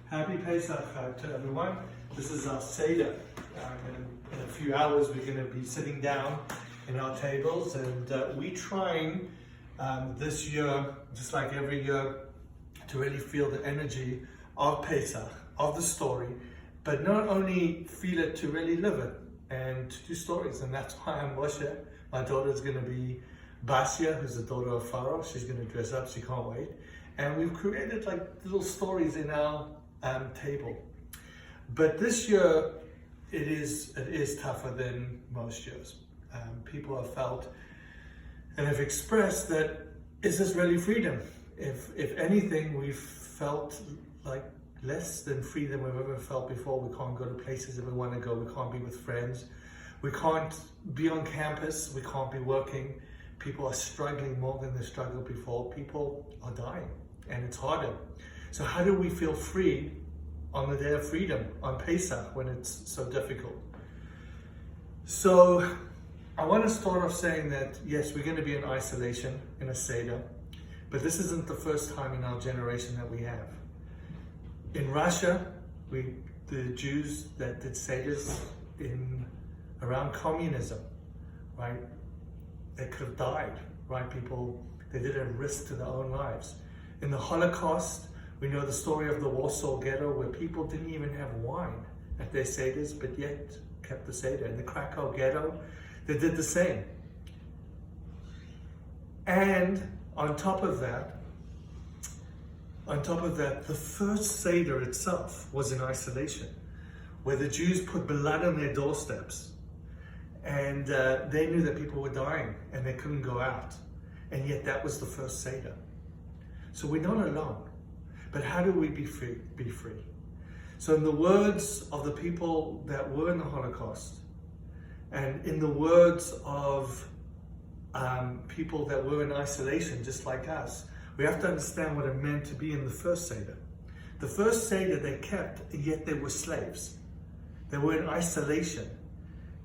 Happy Pesach to everyone. This is our Seder. In a few hours we're going to be sitting down in our tables, and we're trying this year, just like every year, to really feel the energy of Pesach, of the story, but not only feel it, to really live it and to do stories. And that's why I'm Moshe. My daughter is going to be Basia, who's the daughter of Pharaoh. She's going to dress up, she can't wait. And we've created like little stories in our table. But this year, it is tougher than most years. People have felt and have expressed that, is this really freedom? If anything, we've felt like less than free than we've ever felt before. We can't go to places that we want to go. We can't be with friends. We can't be on campus. We can't be working. People are struggling more than they struggled before. People are dying, and it's harder. So how do we feel free on the day of freedom, on Pesach, when it's so difficult? So I want to start off saying that, yes, we're going to be in isolation, in a Seder, but this isn't the first time in our generation that we have. In Russia, the Jews that did Seders around communism, right? They could have died, right? People, they did a risk to their own lives. In the Holocaust, we know the story of the Warsaw Ghetto, where people didn't even have wine at their Seders, but yet kept the Seder. In the Krakow Ghetto, they did the same. And on top of that, the first Seder itself was in isolation, where the Jews put blood on their doorsteps. And they knew that people were dying and they couldn't go out. And yet that was the first Seder. So we're not alone. But how do we be free? So in the words of the people that were in the Holocaust, and in the words of people that were in isolation, just like us, we have to understand what it meant to be in the first Seder. The first Seder they kept, and yet they were slaves. They were in isolation.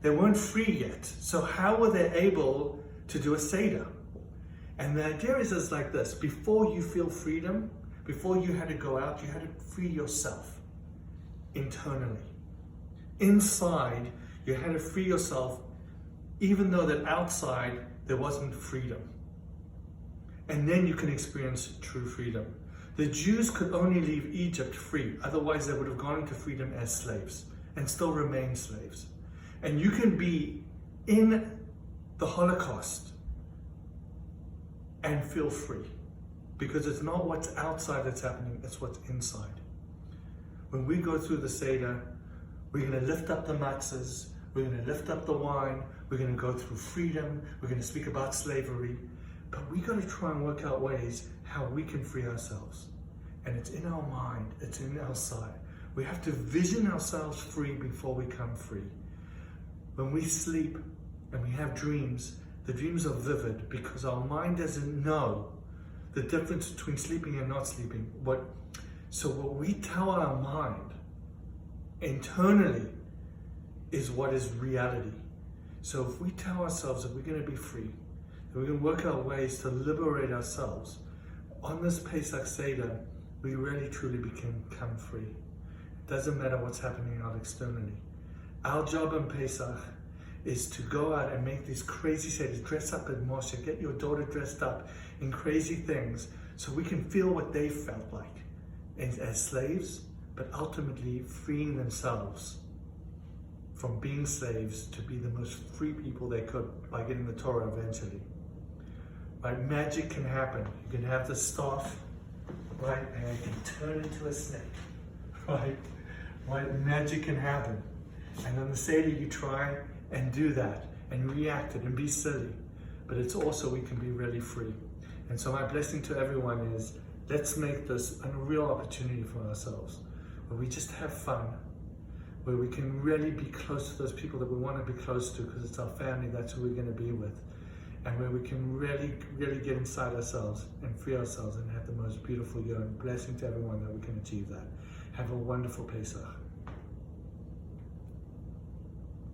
They weren't free yet. So how were they able to do a Seder? And the idea is like this: before you feel freedom, before you had to go out, you had to free yourself internally. Inside, you had to free yourself, even though that outside there wasn't freedom. And then you can experience true freedom. The Jews could only leave Egypt free, otherwise they would have gone into freedom as slaves and still remain slaves. And you can be in the Holocaust and feel free, because it's not what's outside that's happening, it's what's inside. When we go through the Seder, we're going to lift up the matzahs, we're going to lift up the wine, we're going to go through freedom, we're going to speak about slavery, but we got to try and work out ways how we can free ourselves. And it's in our mind, it's in our side. We have to vision ourselves free before we come free. When we sleep and we have dreams, the dreams are vivid because our mind doesn't know the difference between sleeping and not sleeping. So what we tell our mind internally is what is reality. So if we tell ourselves that we're going to be free, that we're going to work out ways to liberate ourselves, on this Pesach Seder, we really truly become free. It doesn't matter what's happening out externally. Our job in Pesach is to go out and make these crazy Seders, dress up in Moshe, get your daughter dressed up in crazy things, so we can feel what they felt like as slaves, but ultimately freeing themselves from being slaves to be the most free people they could by getting the Torah eventually. Right? Magic can happen. You can have the staff, right, and it can turn into a snake. Right? Magic can happen. And on the Seder you try and do that and react it and be silly. But it's also, we can be really free. And so my blessing to everyone is, let's make this a real opportunity for ourselves, where we just have fun, where we can really be close to those people that we want to be close to, because it's our family, that's who we're going to be with. And where we can really, really get inside ourselves and free ourselves and have the most beautiful year. And blessing to everyone that we can achieve that. Have a wonderful Pesach.